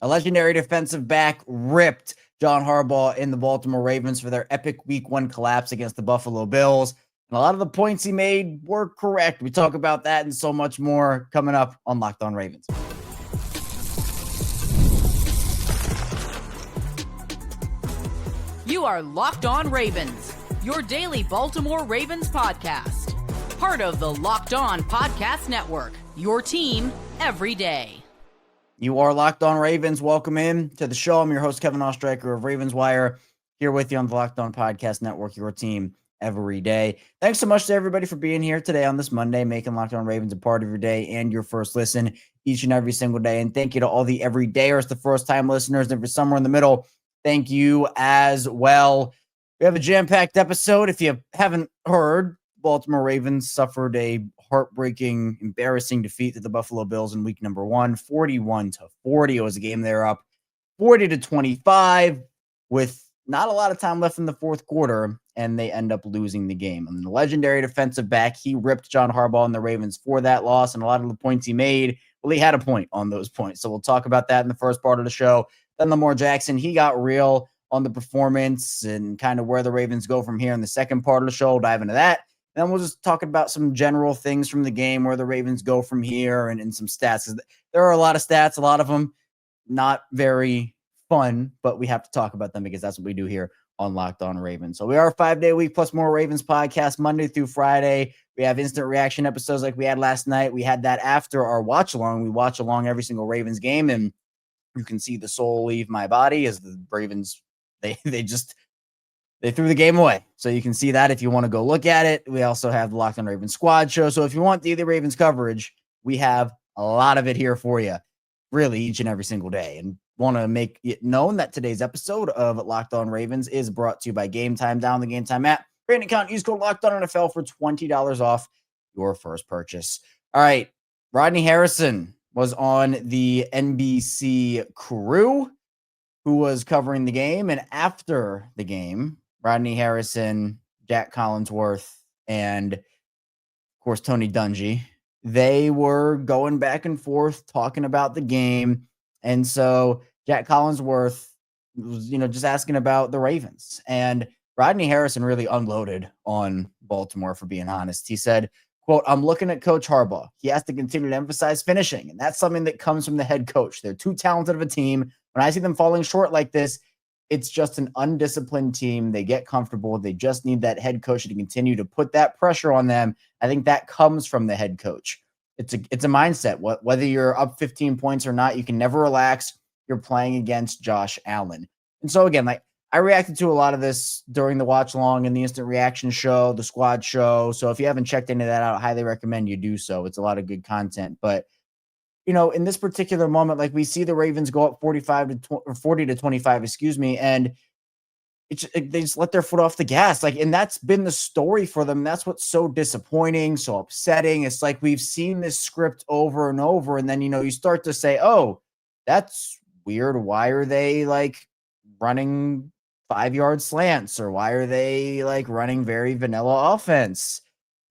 A legendary defensive back ripped John Harbaugh in the Baltimore Ravens for their epic Week 1 collapse against the Buffalo Bills. And a lot of the points he made were correct. We talk about that and so much more coming up on Locked On Ravens. You are Locked On Ravens, your daily Baltimore Ravens podcast. Part of the Locked On Podcast Network, your team every day. You are Locked On Ravens. Welcome in to the show. I'm your host, Kevin Ostreicher of Ravens Wire, here with you on the Locked On Podcast Network, your team every day. Thanks so much to everybody for being here today on this Monday, making Locked On Ravens a part of your day and your first listen each and every single day. And thank you to all the everydayers, the first-time listeners, and for somewhere in the middle, thank you as well. We have a jam-packed episode. If you haven't heard, Baltimore Ravens suffered a heartbreaking, embarrassing defeat to the Buffalo Bills in week number 1, 41-40. It was a game they were up 40-25 with not a lot of time left in the fourth quarter, and they end up losing the game. And the legendary defensive back, he ripped John Harbaugh and the Ravens for that loss, and a lot of the points he made, well, he had a point on those points. So we'll talk about that in the first part of the show. Then Lamar Jackson, he got real on the performance and kind of where the Ravens go from here in the second part of the show. We'll dive into that. Then we'll just talk about some general things from the game, where the Ravens go from here, and some stats. There are a lot of stats, a lot of them not very fun, but we have to talk about them because that's what we do here on Locked On Ravens. So we are a 5-day week plus more Ravens podcast Monday through Friday. We have instant reaction episodes like we had last night. We had that after our watch along. We watch along every single Ravens game, and you can see the soul leave my body as the Ravens, they threw the game away. So you can see that if you want to go look at it. We also have the Locked On Ravens squad show. So if you want the Ravens coverage, we have a lot of it here for you, really each and every single day. And want to make it known that today's episode of Locked On Ravens is brought to you by Gametime. Down the Gametime app, create an account, use code Locked On NFL for $20 off your first purchase. All right, Rodney Harrison was on the NBC crew who was covering the game, and after the game, Rodney Harrison, Jack Collinsworth, and of course Tony Dungy, they were going back and forth talking about the game. And so Jack Collinsworth was, just asking about the Ravens. And Rodney Harrison really unloaded on Baltimore, for being honest. He said, quote, "I'm looking at Coach Harbaugh. He has to continue to emphasize finishing, and that's something that comes from the head coach. They're too talented of a team. When I see them falling short like this, it's just an undisciplined team. They get comfortable. They just need that head coach to continue to put that pressure on them. I think that comes from the head coach. It's a mindset. Whether you're up 15 points or not, you can never relax. You're playing against Josh Allen." And so again, I reacted to a lot of this during the watch along and the instant reaction show, the squad show. So if you haven't checked any of that out, I highly recommend you do so. It's a lot of good content. But in this particular moment, we see the Ravens go up 40-25, and they just let their foot off the gas. And that's been the story for them. That's what's so disappointing, so upsetting. It's like we've seen this script over and over, and then you start to say, "Oh, that's weird. Why are they running 5-yard slants, or why are they running very vanilla offense?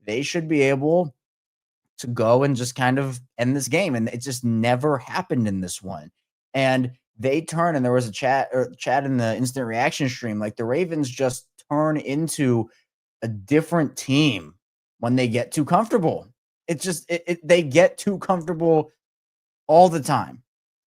They should be able to go and just kind of end this game." And it just never happened in this one. And they turn, and there was a chat in the instant reaction stream. The Ravens just turn into a different team when they get too comfortable. It's just, they get too comfortable all the time.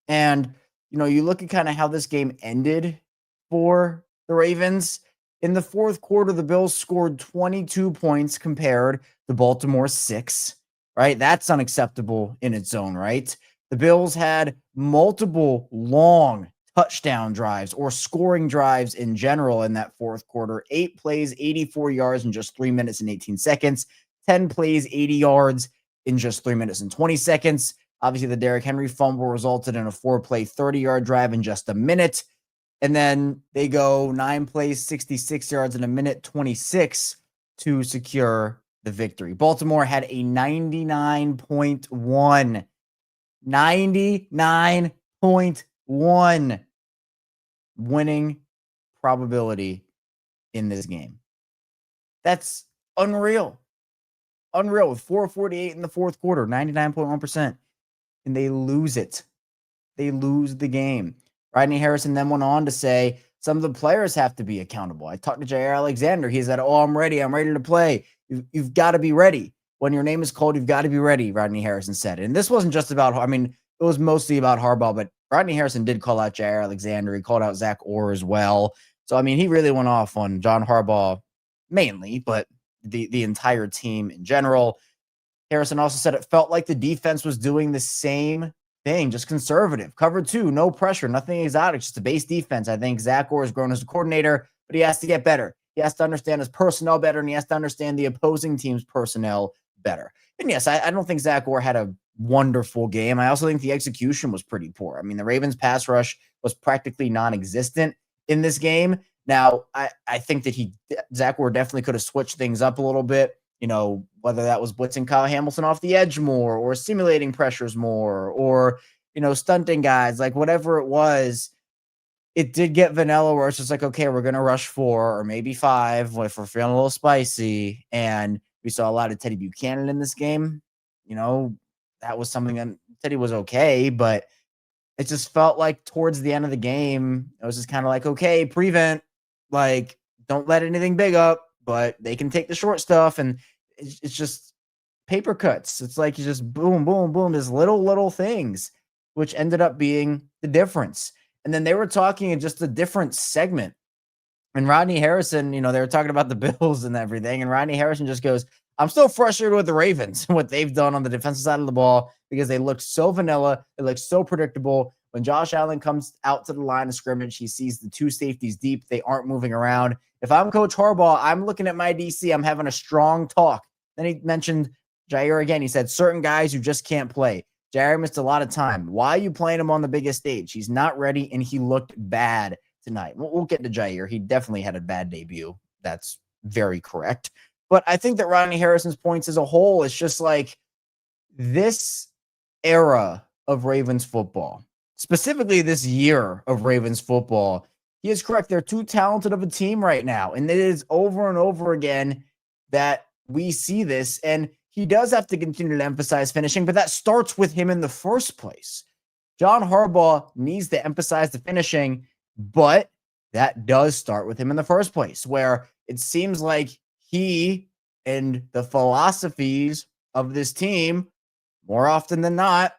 And, you look at kind of how this game ended for the Ravens. In the fourth quarter, the Bills scored 22 points compared to Baltimore's 6. Right? That's unacceptable in its own right. The Bills had multiple long touchdown drives or scoring drives in general in that fourth quarter. 8 plays, 84 yards in just 3 minutes and 18 seconds. 10 plays, 80 yards in just 3 minutes and 20 seconds. Obviously, the Derrick Henry fumble resulted in a 4-play, 30-yard drive in just a minute. And then they go 9 plays, 66 yards in a minute 26 to secure the victory. Baltimore had a 99.1 winning probability in this game. That's unreal. With 4:48 in the fourth quarter, 99.1%. And they lose it they lose the game. Rodney Harrison then went on to say some of the players have to be accountable. I talked to Jair Alexander. He said, I'm ready. I'm ready to play. You've got to be ready. When your name is called, you've got to be ready, Rodney Harrison said. And this wasn't just about, it was mostly about Harbaugh, but Rodney Harrison did call out Jair Alexander. He called out Zach Orr as well. So, he really went off on John Harbaugh mainly, but the entire team in general. Harrison also said it felt like the defense was doing the same thing, just conservative. Cover 2, no pressure, nothing exotic, just a base defense. I think Zach Orr has grown as a coordinator, but he has to get better. He has to understand his personnel better, and he has to understand the opposing team's personnel better. And yes, I don't think Zach Orr had a wonderful game. I also think the execution was pretty poor. The Ravens pass rush was practically non-existent in this game. Now, I think that Zach Orr definitely could have switched things up a little bit. Whether that was blitzing Kyle Hamilton off the edge more or simulating pressures more or, stunting guys, like whatever it was, it did get vanilla where it's just like, okay, we're going to rush 4 or maybe 5 if we're feeling a little spicy. And we saw a lot of Teddy Buchanan in this game. That was something that Teddy was okay, but it just felt like towards the end of the game, it was just kind of like, okay, prevent, like, don't let anything big up, but they can take the short stuff. And it's just paper cuts. It's like you just boom, boom, boom, there's little things, which ended up being the difference. And then they were talking in just a different segment. And Rodney Harrison, they were talking about the Bills and everything. And Rodney Harrison just goes, I'm still frustrated with the Ravens and what they've done on the defensive side of the ball because they look so vanilla. They look so predictable. When Josh Allen comes out to the line of scrimmage, he sees the 2 safeties deep. They aren't moving around. If I'm Coach Harbaugh, I'm looking at my DC. I'm having a strong talk. Then he mentioned Jair again. He said, certain guys who just can't play. Jair missed a lot of time. Why are you playing him on the biggest stage? He's not ready, and he looked bad tonight. We'll get to Jair. He definitely had a bad debut. That's very correct. But I think that Rodney Harrison's points as a whole is just like this era of Ravens football, specifically this year of Ravens football, he is correct. They're too talented of a team right now. And it is over and over again that we see this. And he does have to continue to emphasize finishing, but that starts with him in the first place. John Harbaugh needs to emphasize the finishing, but that does start with him in the first place, where it seems like he and the philosophies of this team, more often than not,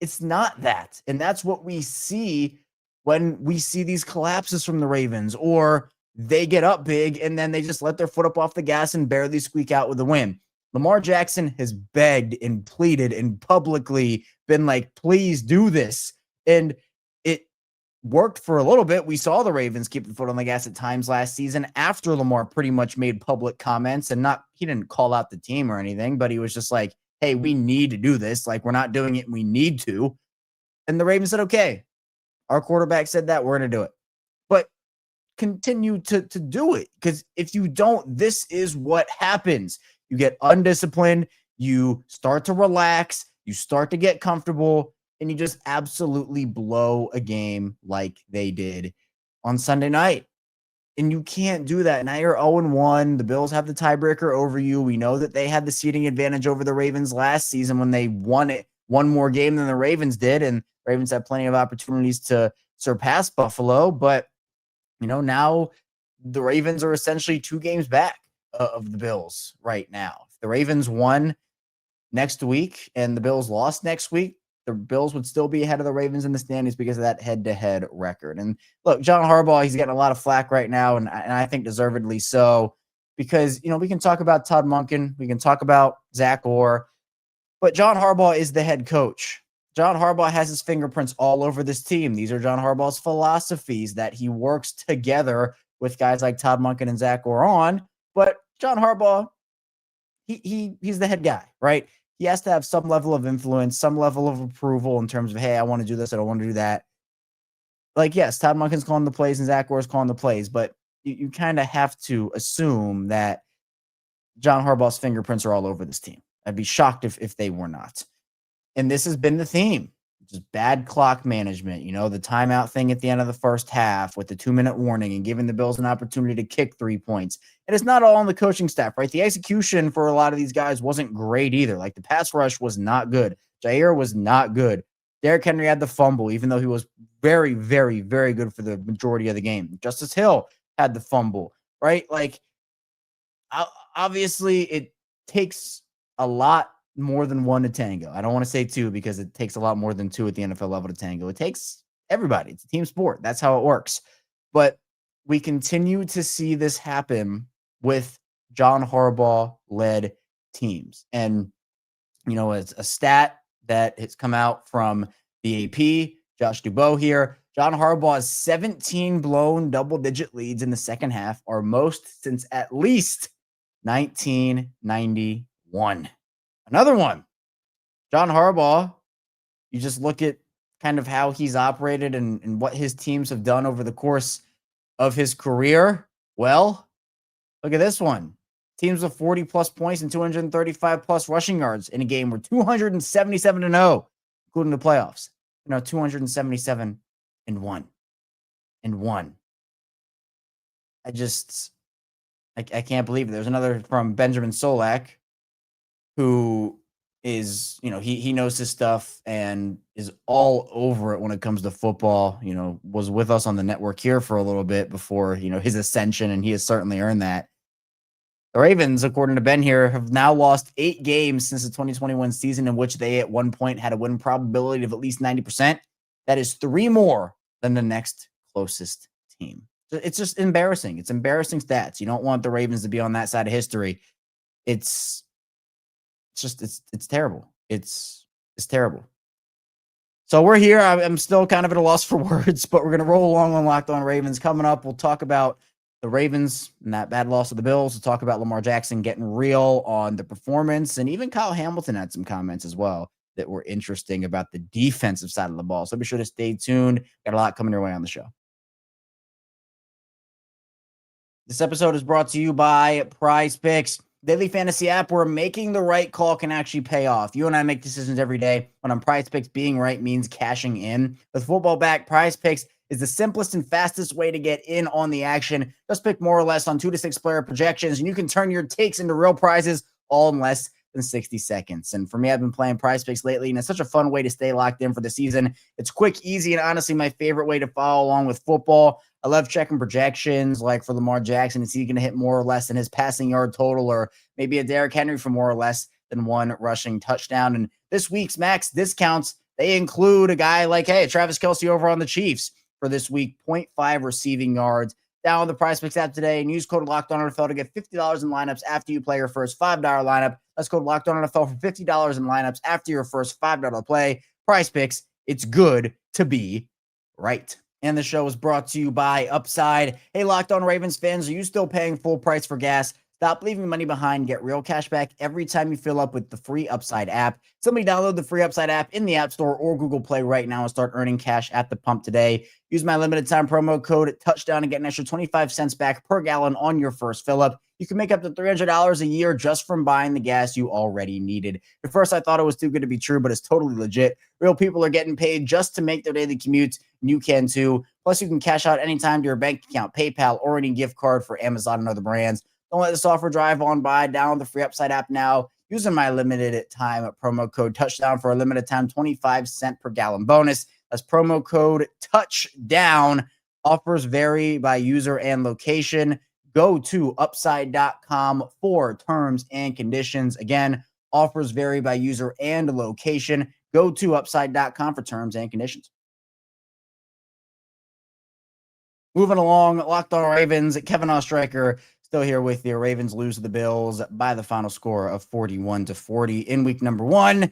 it's not that. And that's what we see when we see these collapses from the Ravens, or they get up big and then they just let their foot up off the gas and barely squeak out with a win. Lamar Jackson has begged and pleaded and publicly been like, please do this. And it worked for a little bit. We saw the Ravens keep the foot on the gas at times last season after Lamar pretty much made public comments, and he didn't call out the team or anything, but he was just like, hey, we need to do this. Like, we're not doing it, and we need to. And the Ravens said, okay, our quarterback said that, we're going to do it. But continue to do it, because if you don't, this is what happens. You get undisciplined, you start to relax, you start to get comfortable, and you just absolutely blow a game like they did on Sunday night. And you can't do that. Now you're 0-1. The Bills have the tiebreaker over you. We know that they had the seeding advantage over the Ravens last season when they won it one more game than the Ravens did. And the Ravens had plenty of opportunities to surpass Buffalo. But, now the Ravens are essentially 2 games back of the Bills right now. If the Ravens won next week and the Bills lost next week, the Bills would still be ahead of the Ravens in the standings because of that head-to-head record. And look, John Harbaugh, he's getting a lot of flack right now, and I think deservedly so, because, we can talk about Todd Monken, we can talk about Zach Orr, but John Harbaugh is the head coach. John Harbaugh has his fingerprints all over this team. These are John Harbaugh's philosophies that he works together with guys like Todd Monken and Zach Orr on. But John Harbaugh, he's the head guy, right? He has to have some level of influence, some level of approval in terms of, hey, I want to do this, I don't want to do that. Like, yes, Todd Monken's calling the plays and Zach Orr's calling the plays, but you kind of have to assume that John Harbaugh's fingerprints are all over this team. I'd be shocked if they were not. And this has been the theme. Just bad clock management, the timeout thing at the end of the first half with the 2-minute warning and giving the Bills an opportunity to kick 3 points. And it's not all on the coaching staff, right? The execution for a lot of these guys wasn't great either. Like, the pass rush was not good. Jair was not good. Derrick Henry had the fumble, even though he was very, very, very good for the majority of the game. Justice Hill had the fumble, right? Like, obviously, it takes a lot more than one to tango. I don't want to say two because it takes a lot more than two at the NFL level to tango. It takes everybody. It's a team sport. That's how it works. But we continue to see this happen with John Harbaugh-led teams. And, it's a stat that has come out from the AP, Josh Dubow here. John Harbaugh's 17 blown double-digit leads in the second half are most since at least 1991. Another one. John Harbaugh, you just look at kind of how he's operated and what his teams have done over the course of his career. Well, look at this one. Teams with 40-plus points and 235-plus rushing yards in a game were 277-0, including the playoffs. 277-1. I can't believe it. There's another from Benjamin Solak, who is, he knows his stuff and is all over it when it comes to football. Was with us on the network here for a little bit before, his ascension, and he has certainly earned that. The Ravens, according to Ben here, have now lost 8 games since the 2021 season, in which they at one point had a win probability of at least 90%. That is 3 more than the next closest team. It's just embarrassing. It's embarrassing stats. You don't want the Ravens to be on that side of history. It's terrible. It's terrible. So we're here. I'm still kind of at a loss for words, but we're going to roll along on Locked On Ravens. Coming up, we'll talk about the Ravens and that bad loss of the Bills. We'll talk about Lamar Jackson getting real on the performance, and even Kyle Hamilton had some comments as well that were interesting about the defensive side of the ball. So be sure to stay tuned. Got a lot coming your way on the show. This episode is brought to you by PrizePicks. Daily fantasy app where making the right call can actually pay off. You and I make decisions every day, but on PrizePicks, being right means cashing in. With football back, PrizePicks is the simplest and fastest way to get in on the action. Just pick more or less on 2 to 6 player projections, and you can turn your takes into real prizes all in less than 60 seconds. And for me, I've been playing PrizePicks lately, and it's such a fun way to stay locked in for the season. It's quick, easy, and honestly my favorite way to follow along with football. I love checking projections, like for Lamar Jackson. Is he going to hit more or less than his passing yard total, or maybe a Derrick Henry for more or less than 1 rushing touchdown? And this week's max discounts, they include a guy like, Travis Kelce over on the Chiefs for this week, 0.5 receiving yards. Download the PrizePicks app today and use code LOCKEDONNFL to get $50 in lineups after you play your first $5 lineup. That's code LOCKEDONNFL for $50 in lineups after your first $5 play. PrizePicks, it's good to be right. And the show is brought to you by Upside. Hey, Locked On Ravens fans, are you still paying full price for gas? Stop leaving money behind. Get real cash back every time you fill up with the free Upside app. Somebody download the free Upside app in the App Store or Google Play right now and start earning cash at the pump today. Use my limited time promo code TOUCHDOWN and get an extra 25 cents back per gallon on your first fill up. You can make up to $300 a year just from buying the gas you already needed. At first, I thought it was too good to be true, but it's totally legit. Real people are getting paid just to make their daily commutes, and you can too. Plus, you can cash out anytime to your bank account, PayPal, or any gift card for Amazon and other brands. Don't let this offer drive on by. Download the free Upside app now. Using my limited time promo code TOUCHDOWN for a limited time 25 cent per gallon bonus. That's promo code TOUCHDOWN. Offers vary by user and location. Go to upside.com for terms and conditions. Again, offers vary by user and location. Go to upside.com for terms and conditions. Moving along, Locked On Ravens, Kevin Oestreicher still here with you. Ravens lose to the Bills by the final score of 41-40 in week number 1.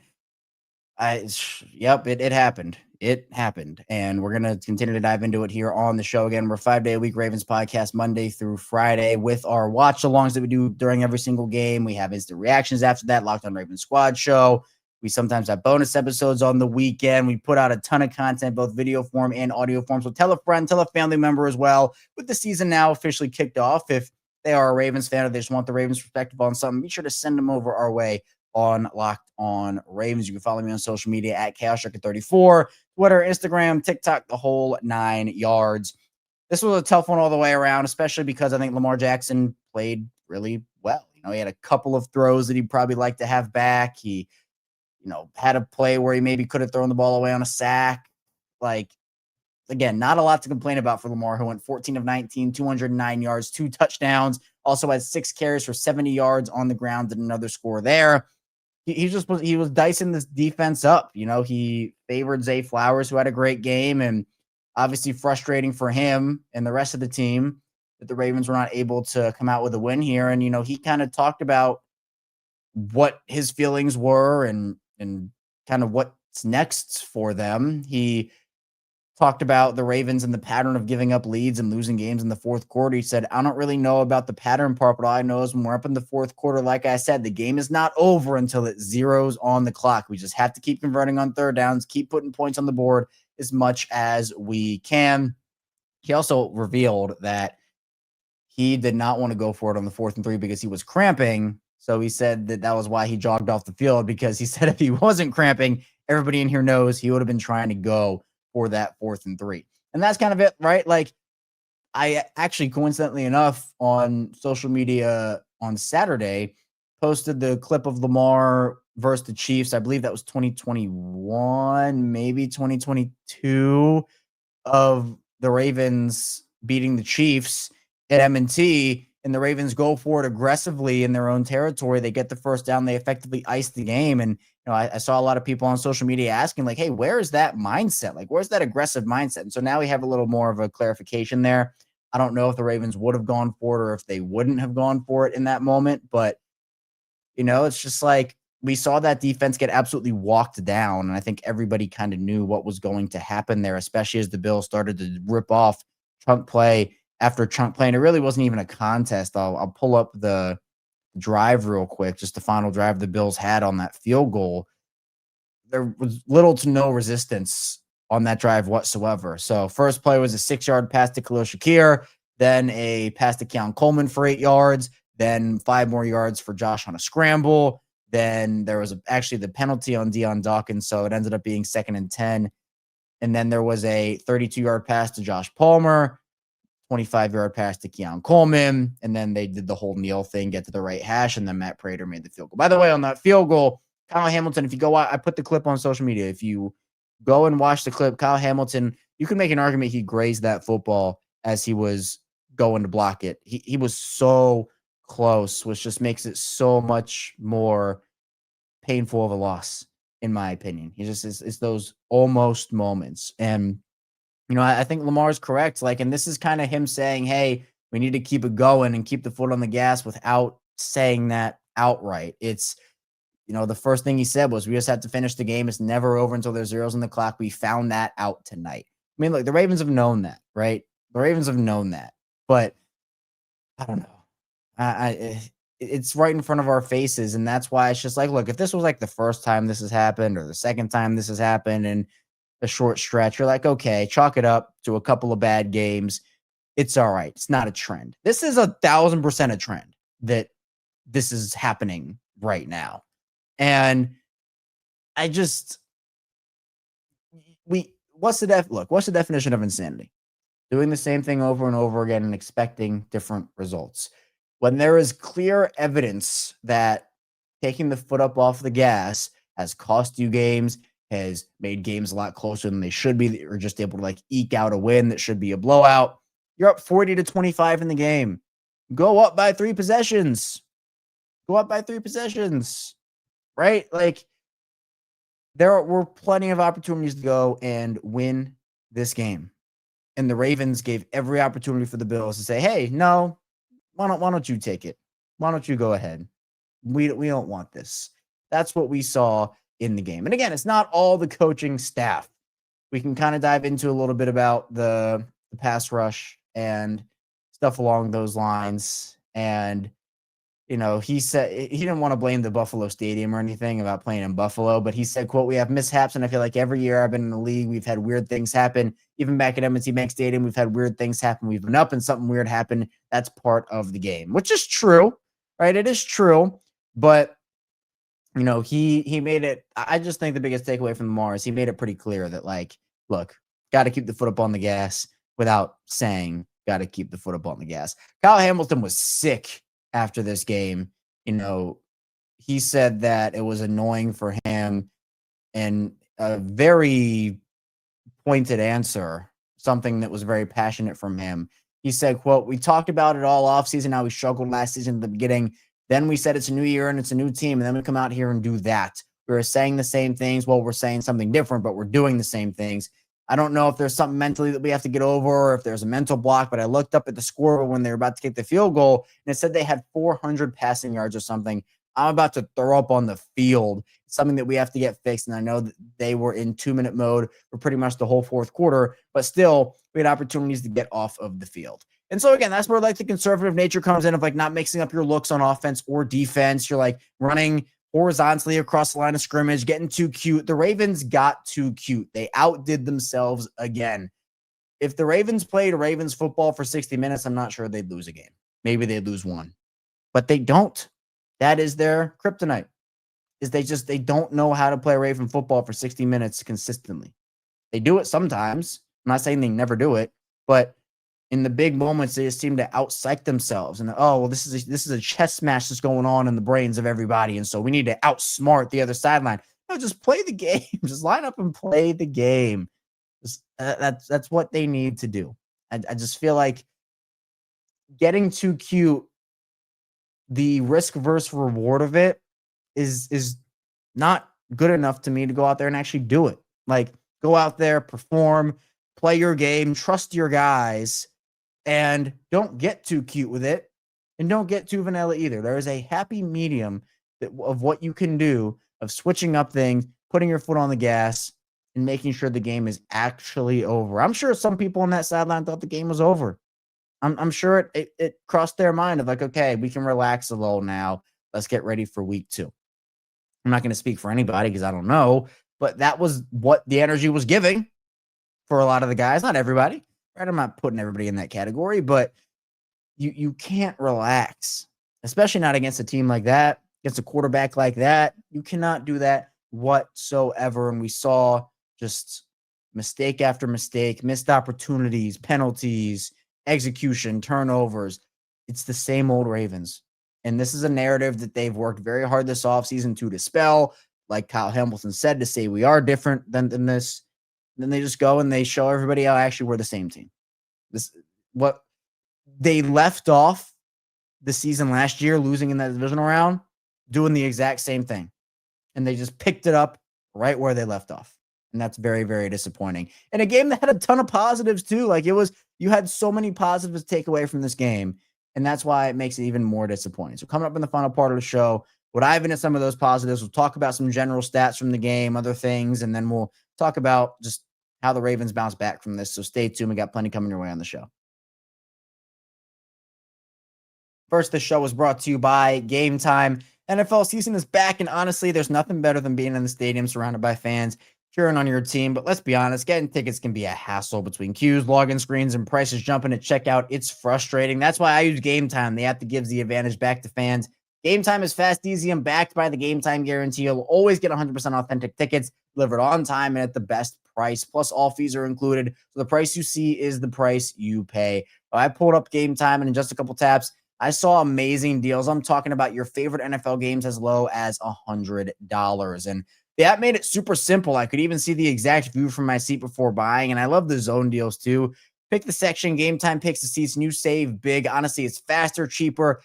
It happened. It happened. And we're going to continue to dive into it here on the show. Again, we're 5-day-a-week Ravens podcast Monday through Friday with our watch-alongs that we do during every single game. We have instant reactions after that, Locked On Ravens Squad show. We sometimes have bonus episodes on the weekend. We put out a ton of content, both video form and audio form. So tell a friend, tell a family member as well. With the season now officially kicked off, if they are a Ravens fan or they just want the Ravens perspective on something, be sure to send them over our way on Locked On Ravens. You can follow me on social media at ChaosStriker34, Twitter, Instagram, TikTok, the whole 9 yards. This was a tough one all the way around, especially because I think Lamar Jackson played really well. He had a couple of throws that he'd probably like to have back. He had a play where he maybe could have thrown the ball away on a sack. Like, again, not a lot to complain about for Lamar, who went 14 of 19, 209 yards, 2 touchdowns, also had 6 carries for 70 yards on the ground and another score there. He was dicing this defense up. He favored Zay Flowers, who had a great game, and obviously frustrating for him and the rest of the team that the Ravens were not able to come out with a win here. And, he kind of talked about what his feelings were and kind of what's next for them. He talked about the Ravens and the pattern of giving up leads and losing games in the fourth quarter. He said, I don't really know about the pattern part, but all I know is when we're up in the fourth quarter, like I said, the game is not over until it zeroes on the clock. We just have to keep converting on third downs, keep putting points on the board as much as we can. He also revealed that he did not want to go for it on the 4th and 3 because he was cramping. So he said that was why he jogged off the field, because he said if he wasn't cramping, everybody in here knows he would have been trying to go for that 4th and 3. And that's kind of it, right? Like, I actually, coincidentally enough, on social media on Saturday, posted the clip of Lamar versus the Chiefs. I believe that was 2021, maybe 2022, of the Ravens beating the Chiefs at M&T, and the Ravens go for it aggressively in their own territory. They get the first down. They effectively ice the game. And, I saw a lot of people on social media asking, like, hey, where is that mindset? Like, where's that aggressive mindset? And so now we have a little more of a clarification there. I don't know if the Ravens would have gone for it or if they wouldn't have gone for it in that moment. But, it's just like we saw that defense get absolutely walked down. And I think everybody kind of knew what was going to happen there, especially as the Bills started to rip off chunk play after chunk play. And it really wasn't even a contest. I'll pull up the drive real quick, just the final drive the Bills had on that field goal. There was little to no resistance on that drive whatsoever. So first play was a 6-yard pass to Khalil Shakir, then a pass to Keon Coleman for 8 yards, then 5 more yards for Josh on a scramble. Then there was actually the penalty on Deion Dawkins, so it ended up being 2nd and 10. And then there was a 32-yard pass to Josh Palmer, 25-yard pass to Keon Coleman, and then they did the whole kneel thing, get to the right hash, and then Matt Prater made the field goal. By the way, on that field goal, Kyle Hamilton, if you go out, I put the clip on social media. If you go and watch the clip, Kyle Hamilton, you can make an argument he grazed that football as he was going to block it. He was so close, which just makes it so much more painful of a loss, in my opinion. It's those almost moments. And I think Lamar's correct. Like, and this is kind of him saying, hey, we need to keep it going and keep the foot on the gas without saying that outright. It's, the first thing he said was, we just have to finish the game. It's never over until there's zeros on the clock. We found that out tonight. I mean, look, the Ravens have known that, right? The Ravens have known that. But I don't know. It's right in front of our faces. And that's why it's just like, look, if this was like the first time this has happened or the second time this has happened and a short stretch, you're like, okay, chalk it up to a couple of bad games. It's all right. It's not a trend. This is 1,000% a trend that this is happening right now. And I just, what's the definition of insanity? Doing the same thing over and over again and expecting different results. When there is clear evidence that taking the foot up off the gas has cost you games, has made games a lot closer than they should be, or just able to like eke out a win that should be a blowout. You're up 40-25 in the game. Go up by 3 possessions. Right? Like, there were plenty of opportunities to go and win this game. And the Ravens gave every opportunity for the Bills to say, hey, no, why don't you take it? Why don't you go ahead? We don't want this. That's what we saw in the game. And again, it's not all the coaching staff. We can kind of dive into a little bit about the pass rush and stuff along those lines. And, he said he didn't want to blame the Buffalo Stadium or anything about playing in Buffalo, but he said, quote, we have mishaps. And I feel like every year I've been in the league, we've had weird things happen. Even back at M&T Bank Stadium, we've had weird things happen. We've been up and something weird happened. That's part of the game, which is true, right? It is true. But, he made it. I just think the biggest takeaway from Lamar is he made it pretty clear that, like, look, got to keep the foot up on the gas without saying got to keep the foot up on the gas. Kyle Hamilton was sick after this game. He said that it was annoying for him and a very pointed answer, something that was very passionate from him. He said, quote, "We talked about it all offseason, how we struggled last season at the beginning. Then we said it's a new year and it's a new team. And then we come out here and do that. We were saying the same things. Well, we're saying something different, but we're doing the same things. I don't know if there's something mentally that we have to get over or if there's a mental block, but I looked up at the score when they were about to kick the field goal and it said they had 400 passing yards or something. I'm about to throw up on the field. It's something that we have to get fixed. And I know that they were in 2-minute mode for pretty much the whole fourth quarter, but still we had opportunities to get off of the field. And so again, that's where like the conservative nature comes in of like not mixing up your looks on offense or defense. You're like running horizontally across the line of scrimmage, getting too cute. The Ravens got too cute. They outdid themselves again. If the Ravens played Ravens football for 60 minutes, I'm not sure they'd lose a game. Maybe they'd lose one, but they don't. That is their kryptonite, is they don't know how to play Raven football for 60 minutes consistently. They do it sometimes. I'm not saying they never do it, but in the big moments, they just seem to out-psych themselves. And, oh, well, this is a chess match that's going on in the brains of everybody, and so we need to outsmart the other sideline. No, just play the game. Just line up and play the game. That's what they need to do. I just feel like getting too cute, the risk versus reward of it is not good enough to me to go out there and actually do it. Like, go out there, perform, play your game, trust your guys, and don't get too cute with it, and don't get too vanilla either. There is a happy medium of what you can do of switching up things, putting your foot on the gas, and making sure the game is actually over. I'm sure some people on that sideline thought the game was over. I'm sure it crossed their mind of like, okay, we can relax a little now. Let's get ready for week 2. I'm not going to speak for anybody because I don't know, but that was what the energy was giving for a lot of the guys. Not everybody, right? I'm not putting everybody in that category, but you can't relax, especially not against a team like that, against a quarterback like that. You cannot do that whatsoever. And we saw just mistake after mistake, missed opportunities, penalties, execution, turnovers. It's the same old Ravens. And this is a narrative that they've worked very hard this offseason to dispel. Like Kyle Hamilton said, to say we are different than this. Then they just go and they show everybody how actually we're the same team. This what they left off the season last year, losing in that divisional round, doing the exact same thing. And they just picked it up right where they left off. And that's very, very disappointing. And a game that had a ton of positives too. Like you had so many positives to take away from this game. And that's why it makes it even more disappointing. So coming up in the final part of the show, we'll dive into some of those positives. We'll talk about some general stats from the game, other things, and then we'll talk about just how the Ravens bounce back from this. So stay tuned. We got plenty coming your way on the show. First, the show was brought to you by Gametime. NFL season is back, and honestly, there's nothing better than being in the stadium surrounded by fans cheering on your team. But let's be honest, getting tickets can be a hassle between queues, login screens, and prices jumping at checkout. It's frustrating. That's why I use Gametime. The app that gives the advantage back to fans. Gametime is fast, easy, and backed by the Gametime guarantee. You'll always get 100% authentic tickets delivered on time and at the best price. Plus, all fees are included. So the price you see is the price you pay. I pulled up Gametime, and in just a couple taps, I saw amazing deals. I'm talking about your favorite NFL games as low as $100. And the app made it super simple. I could even see the exact view from my seat before buying. And I love the zone deals too. Pick the section, Gametime picks the seats, and you save big. Honestly, it's faster, cheaper,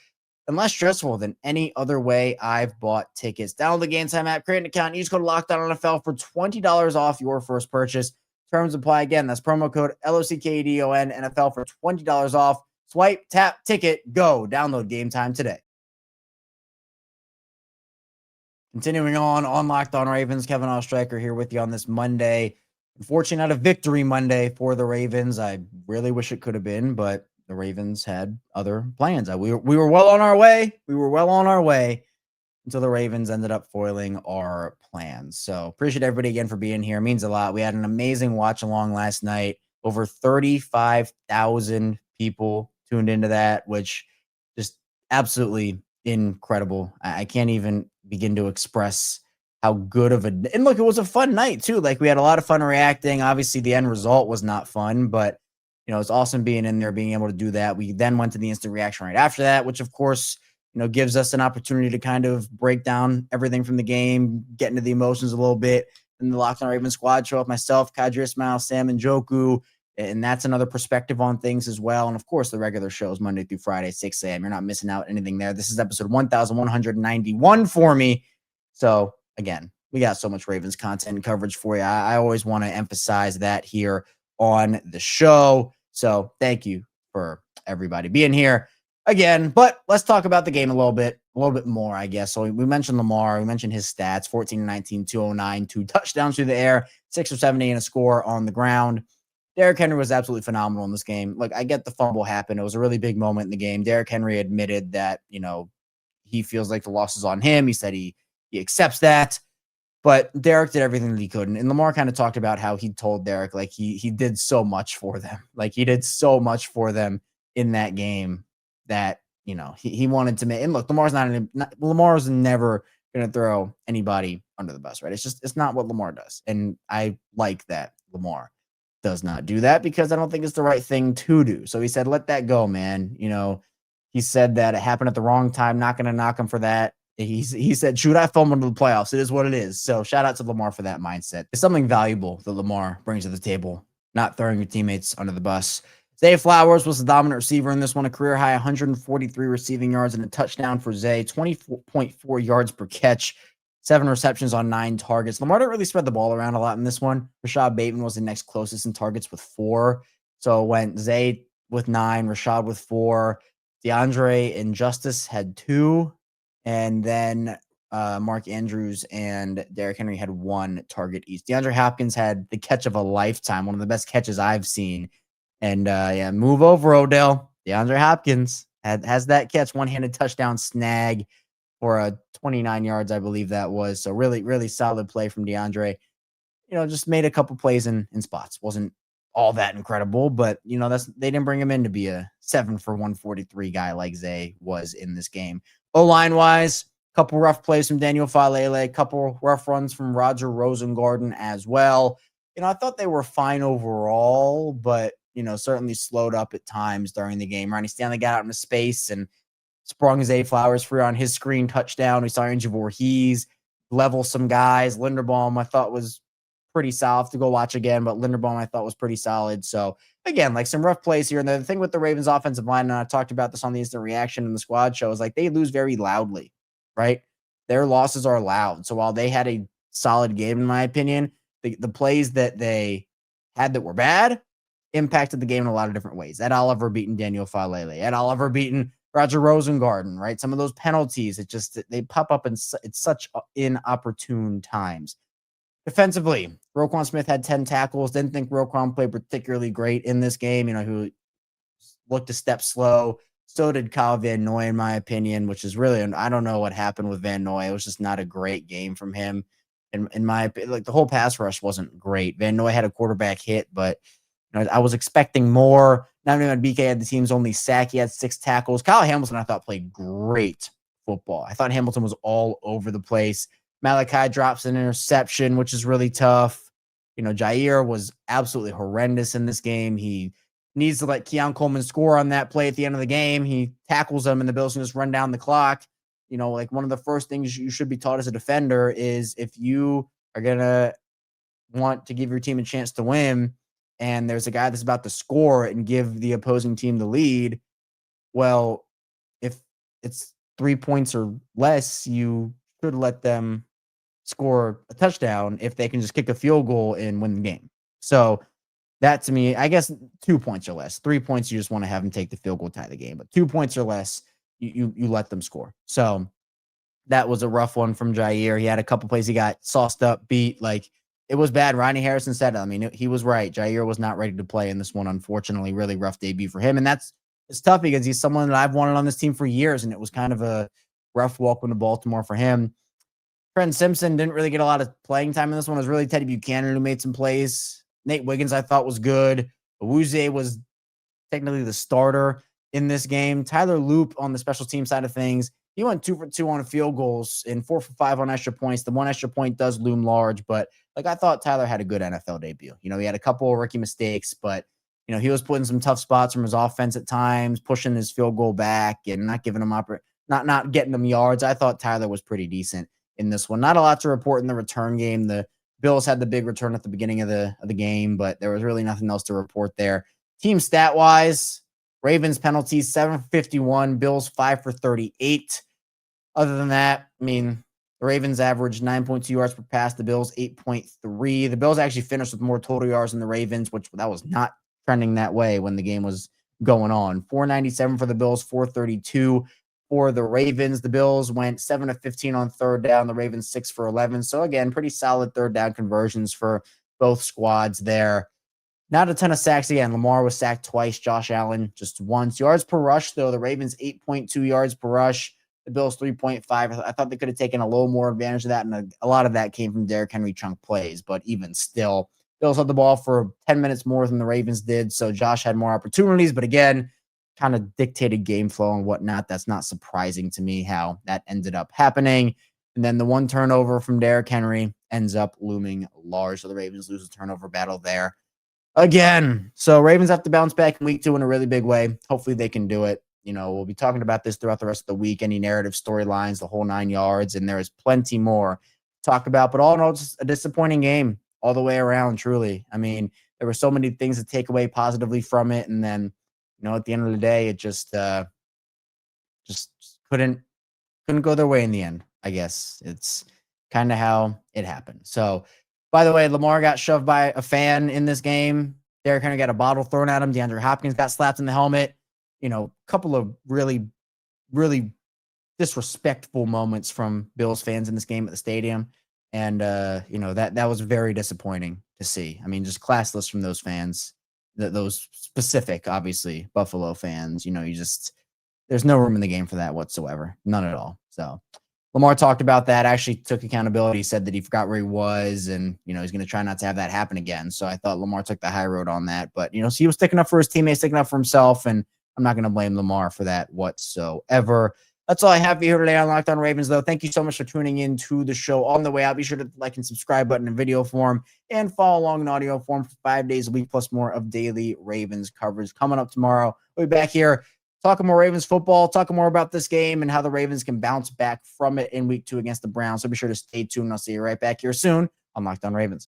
and less stressful than any other way I've bought tickets. Download the Gametime app, create an account, use code LOCKEDONNFL for $20 off your first purchase. Terms apply. Again, that's promo code LOCKEDON NFL for $20 off. Swipe, tap, ticket, go. Download Gametime today. Continuing on Locked On Ravens, Kevin Oestreicher here with you on this Monday. Unfortunately, not a victory Monday for the Ravens. I really wish it could have been, but the Ravens had other plans. We were well on our way. We were well on our way until the Ravens ended up foiling our plans. So appreciate everybody again for being here. It means a lot. We had an amazing watch along last night. Over 35,000 people tuned into that, which just absolutely incredible. I can't even begin to express how good of and look, it was a fun night too. Like we had a lot of fun reacting. Obviously the end result was not fun, but it's awesome being in there, being able to do that. We then went to the instant reaction right after that, which of course, gives us an opportunity to kind of break down everything from the game, get into the emotions a little bit. in the Locked On Ravens squad show with myself, Kadri Ismail, Sam Njoku, and that's another perspective on things as well. And of course, the regular shows Monday through Friday, 6 a.m. You're not missing out anything there. This is episode 1191 for me. So again, we got so much Ravens content and coverage for you. I always want to emphasize that here on the show. So thank you for everybody being here again. But let's talk about the game a little bit more, I guess. So we mentioned Lamar. We mentioned his stats, 14-19, 209, 2 touchdowns through the air, 6 or 70 and a score on the ground. Derrick Henry was absolutely phenomenal in this game. Look, I get the fumble happened. It was a really big moment in the game. Derrick Henry admitted that, he feels like the loss is on him. He said he accepts that. But Derrick did everything that he could. And Lamar kind of talked about how he told Derrick, like, he did so much for them. Like, he did so much for them in that game that, he wanted to make. And look, Lamar's never going to throw anybody under the bus, right? It's not what Lamar does. And I like that Lamar does not do that because I don't think it's the right thing to do. So he said, let that go, man. He said that it happened at the wrong time. Not going to knock him for that. He said, shoot, I fumbled into the playoffs. It is what it is. So shout out to Lamar for that mindset. It's something valuable that Lamar brings to the table, not throwing your teammates under the bus. Zay Flowers was the dominant receiver in this one, a career high 143 receiving yards and a touchdown for Zay, 24.4 yards per catch, 7 receptions on 9 targets. Lamar didn't really spread the ball around a lot in this one. Rashad Bateman was the next closest in targets with 4. So it went Zay with 9, Rashad with 4, DeAndre and Justice had 2, and then Mark Andrews and Derrick Henry had 1 target each. DeAndre Hopkins had the catch of a lifetime, one of the best catches I've seen. And move over, Odell. DeAndre Hopkins has that catch, one-handed touchdown snag for a 29 yards, I believe that was. So really, really solid play from DeAndre. Just made a couple plays in spots. Wasn't all that incredible, but they didn't bring him in to be a 7 for 143 guy like Zay was in this game. O-line wise, couple rough plays from Daniel Falele, couple rough runs from Roger Rosengarten as well. I thought they were fine overall, but certainly slowed up at times during the game. Ronnie Stanley got out into space and sprung Zay Flowers free on his screen touchdown. We saw Andrew Voorhees level some guys. Linderbaum, I thought, was pretty solid to go watch again, but Linderbaum, I thought, was pretty solid. So, again, like some rough plays here. And the thing with the Ravens offensive line, and I talked about this on the instant reaction in the squad show, is like they lose very loudly, right? Their losses are loud. So while they had a solid game, in my opinion, the plays that they had that were bad impacted the game in a lot of different ways. Ed Oliver beating Daniel Falele. Ed Oliver beating Roger Rosengarten, right? Some of those penalties, they pop up in such inopportune times. Defensively, Roquan Smith had 10 tackles. Didn't think Roquan played particularly great in this game. Who looked a step slow. So did Kyle Van Noy, in my opinion, which is really, I don't know what happened with Van Noy. It was just not a great game from him. In my opinion, like the whole pass rush wasn't great. Van Noy had a quarterback hit, but I was expecting more. Not even BK had the team's only sack. He had 6 tackles. Kyle Hamilton, I thought, played great football. I thought Hamilton was all over the place. Malachi drops an interception, which is really tough. Jair was absolutely horrendous in this game. He needs to let Keon Coleman score on that play at the end of the game. He tackles him, and the Bills can just run down the clock. Like one of the first things you should be taught as a defender is if you are going to want to give your team a chance to win, and there's a guy that's about to score and give the opposing team the lead, well, if it's 3 points or less, you should let them score a touchdown if they can just kick a field goal and win the game. So that, to me, I guess 2 points or less. 3 points, you just want to have them take the field goal, tie the game. But 2 points or less, you let them score. So that was a rough one from Jair. He had a couple plays he got sauced up, beat. Like, it was bad. Rodney Harrison said it. I mean, he was right. Jair was not ready to play in this one, unfortunately. Really rough debut for him. And it's tough because he's someone that I've wanted on this team for years, and it was kind of a rough welcome to Baltimore for him. Trent Simpson didn't really get a lot of playing time in this one. It was really Teddy Buchanan who made some plays. Nate Wiggins, I thought, was good. Awuzie was technically the starter in this game. Tyler Loop on the special team side of things, he went 2 for 2 on field goals and 4 for 5 on extra points. The one extra point does loom large, but I thought Tyler had a good NFL debut. He had a couple of rookie mistakes, but he was putting some tough spots from his offense at times, pushing his field goal back and not giving him not getting them yards. I thought Tyler was pretty decent in this one. Not a lot to report in the return game. The Bills had the big return at the beginning of the game, but there was really nothing else to report there. Team stat wise, Ravens penalties 751, Bills 5 for 38. Other than that, I mean, the Ravens averaged 9.2 yards per pass, the Bills 8.3. The Bills actually finished with more total yards than the Ravens, which that was not trending that way when the game was going on. 497 for the Bills, 432 for the Ravens. The Bills went 7 of 15 on third down, the Ravens 6 for 11. So again, pretty solid third down conversions for both squads there. Not a ton of sacks again. Lamar was sacked twice. Josh Allen just once. Yards per rush, though, the Ravens 8.2 yards per rush. The Bills 3.5. I thought they could have taken a little more advantage of that, and a lot of that came from Derrick Henry chunk plays. But even still, Bills had the ball for 10 minutes more than the Ravens did, so Josh had more opportunities. But again, kind of dictated game flow and whatnot. That's not surprising to me how that ended up happening. And then the one turnover from Derrick Henry ends up looming large. So the Ravens lose a turnover battle there again. So Ravens have to bounce back in week 2 in a really big way. Hopefully they can do it. We'll be talking about this throughout the rest of the week, any narrative storylines, the whole 9 yards, and there is plenty more to talk about. But all in all, it's a disappointing game all the way around, truly. I mean, there were so many things to take away positively from it. And then, at the end of the day, it just couldn't go their way in the end, I guess. It's kind of how it happened. So, by the way, Lamar got shoved by a fan in this game. Derrick Henry got a bottle thrown at him. DeAndre Hopkins got slapped in the helmet. A couple of really, really disrespectful moments from Bills fans in this game at the stadium. And, that was very disappointing to see. I mean, just classless from those fans, those specific, obviously, Buffalo fans. There's no room in the game for that whatsoever. None at all. So Lamar talked about that, actually took accountability, said that he forgot where he was, and, he's going to try not to have that happen again. So I thought Lamar took the high road on that. But, so he was sticking up for his teammates, sticking up for himself, and I'm not going to blame Lamar for that whatsoever. That's all I have for you here today on Locked On Ravens, though. Thank you so much for tuning in to the show. On the way out, be sure to like and subscribe button in video form and follow along in audio form for 5 days a week, plus more of daily Ravens coverage. Coming up tomorrow, we'll be back here talking more Ravens football, talking more about this game and how the Ravens can bounce back from it in week 2 against the Browns. So be sure to stay tuned. I'll see you right back here soon on Locked On Ravens.